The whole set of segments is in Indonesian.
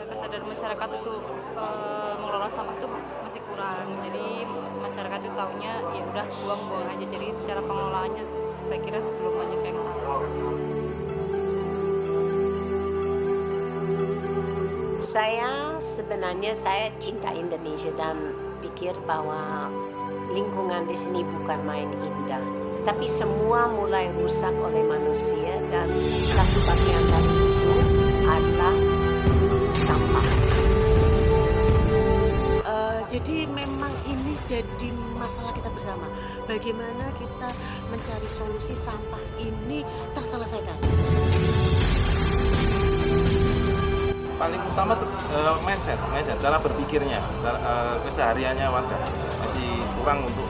Kesadaran masyarakat untuk mengelola sampah itu masih kurang. Jadi masyarakat itu taunya ya udah buang-buang aja. Jadi cara pengelolaannya saya kira belum banyak yang tahu. Sebenarnya saya cinta Indonesia dan pikir bahwa lingkungan di sini bukan main indah. Tapi semua mulai rusak oleh manusia dan satu bagian dari itu adalah sampah. Jadi memang ini jadi masalah kita bersama. Bagaimana kita mencari solusi sampah ini terselesaikan. Paling utama tuh mindset, cara berpikirnya, kesehariannya warga masih kurang untuk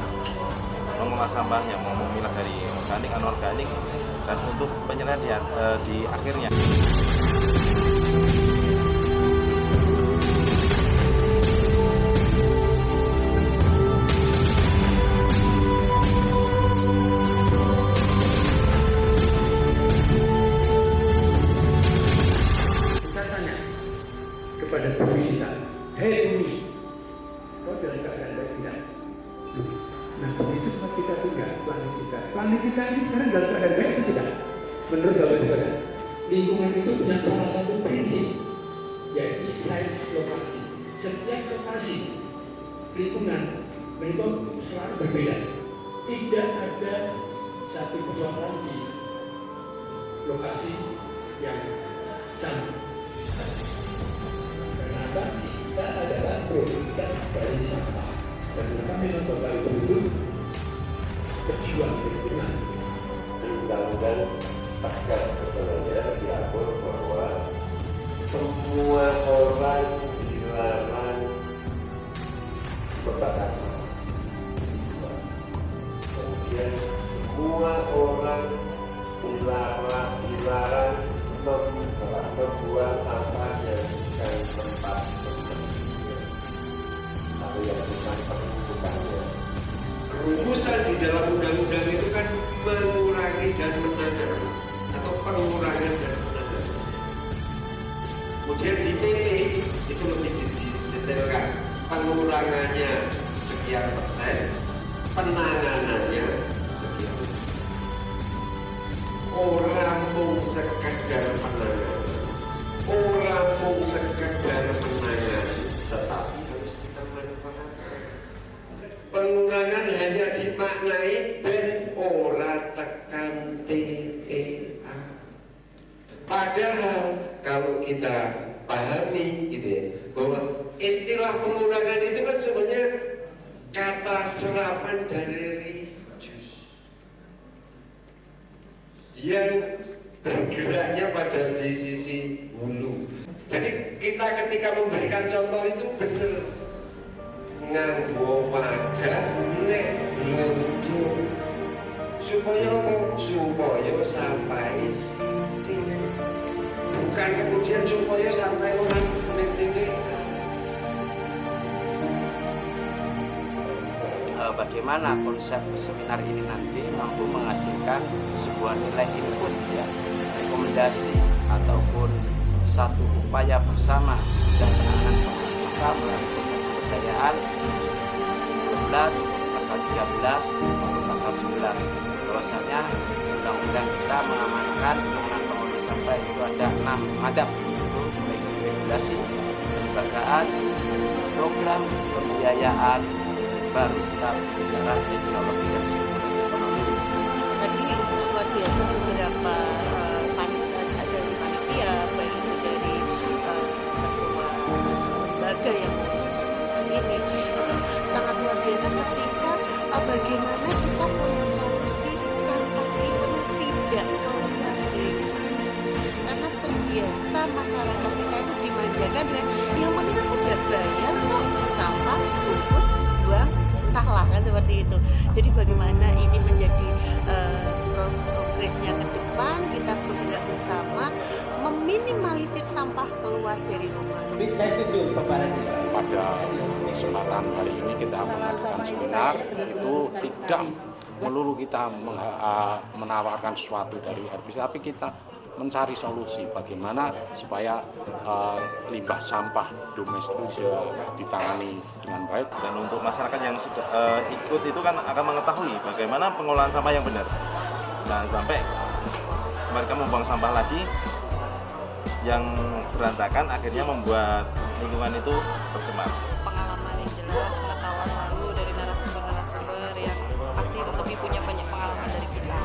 mengolah sampahnya, mau memilah dari organik, anorganik, dan untuk penyediaan di akhirnya. Kepada bumi kita, hei bumi, kau dalam keadaan baik tidak? Nah, bumi itu tempat kita tinggal, planet kita ini sekarang dalam keadaan baik itu tidak? Menurut Bapak Saudara, lingkungan itu punya salah satu prinsip, yaitu site lokasi. Setiap lokasi lingkungan mereka selalu berbeda. Tidak ada satu persoalan di lokasi yang sama. Kita adalah produk dari sampah dan kami membawa itu berjuang lingkungan. Di undang-undang tegas sebenarnya diatur bahwa semua orang dilarang berbakar sampah. Kemudian semua orang dilarang membuang sampah yang bukan tempat semestinya atau yang bukan peruntukannya. Rumusan di dalam undang-undang itu kan mengurangi dan menangani atau pengurangan dan menangani. Kemudian di PP itu lebih didetailkan pengurangannya sekian persen, penanganannya sekian persen. Orang mau sekedar penanganan, orang mau sekedar menangani, tetapi harus kita manfaatkan. Pengurangan hanya dimaknai ben ora tekan TPA. Padahal kalau kita pahami gitu ya, bahwa istilah pengurangan itu kan sebenarnya kata serapan dari reduce yang bergeraknya pada di sisi hulu. Jadi kita ketika memberikan contoh itu benar nganggo wadah nek luntur supaya sampai sini, bukan kemudian supaya sampai orang ini. Bagaimana konsep seminar ini nanti mampu menghasilkan sebuah nilai input ya, rekomendasi ataupun satu upaya bersama dan penanganan pengolahan sampah melalui konsep kebudayaan 12, pasal 13 maupun pasal 11. Bahwasanya undang-undang kita mengamankan penanganan pengolahan sampah itu ada 6 adab, yaitu mulai dari regulasi, kelembagaan, program, pembiayaan, baru kita bicara teknologi dan sirkular ekonomi. Tadi luar biasa beberapa panitia baik itu dari ketua lembaga yang mengurus persampahan ini itu sangat luar biasa ketika bagaimana kita punya solusi sampah itu tidak keluar dari rumah karena terbiasa masyarakat masyarakat kita itu dimanjakan dengan yang penting aku udah bayar kok, sampah, bungkus, buang, entahlah kan seperti itu. Jadi bagaimana ini menjadi progresnya ke depan, kita bergerak bersama meminimalisir sampah keluar dari rumah. Saya setuju paparannya. Pada kesempatan hari ini kita mengadakan seminar, itu tidak melulu kita menawarkan sesuatu dari RPC, tapi kita mencari solusi bagaimana supaya limbah sampah domestik bisa ditangani dengan baik. Dan untuk masyarakat yang sudah ikut itu kan akan mengetahui bagaimana pengolahan sampah yang benar. Jangan sampai mereka membuang sampah lagi yang berantakan, akhirnya membuat lingkungan itu tercemar. Pengalaman yang jelas, pengetahuan baru dari narasumber-narasumber yang pasti lebih punya banyak pengalaman dari kita.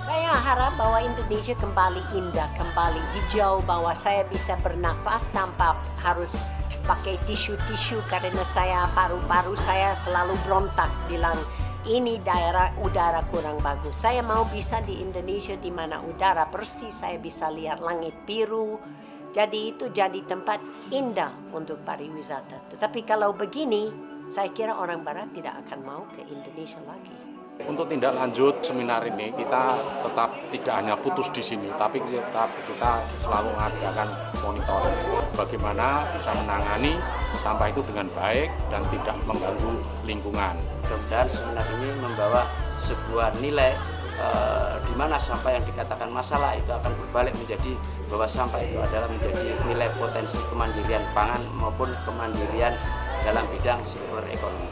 Saya harap bahwa Indonesia kembali indah, kembali hijau, bahwa saya bisa bernafas tanpa harus pakai tisu-tisu karena paru-paru saya selalu berontak bilang ini daerah udara kurang bagus. Saya mau bisa di Indonesia di mana udara bersih, saya bisa lihat langit biru. Jadi itu jadi tempat indah untuk pariwisata. Tetapi kalau begini, saya kira orang Barat tidak akan mau ke Indonesia lagi. Untuk tindak lanjut seminar ini kita tetap tidak hanya putus di sini, tapi kita selalu mengadakan monitoring bagaimana bisa menangani sampah itu dengan baik dan tidak mengganggu lingkungan. Mudah-mudahan seminar ini membawa sebuah nilai di mana sampah yang dikatakan masalah itu akan berbalik menjadi bahwa sampah itu adalah menjadi nilai potensi kemandirian pangan maupun kemandirian dalam bidang sektor ekonomi.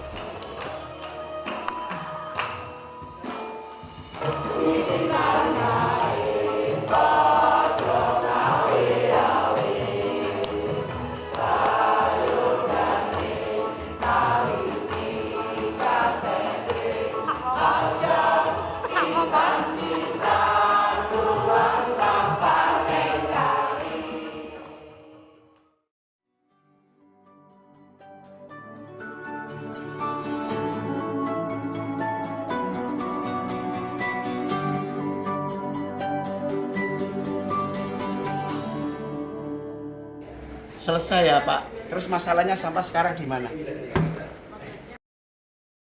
Selesai ya Pak. Terus masalahnya sampah sekarang di mana?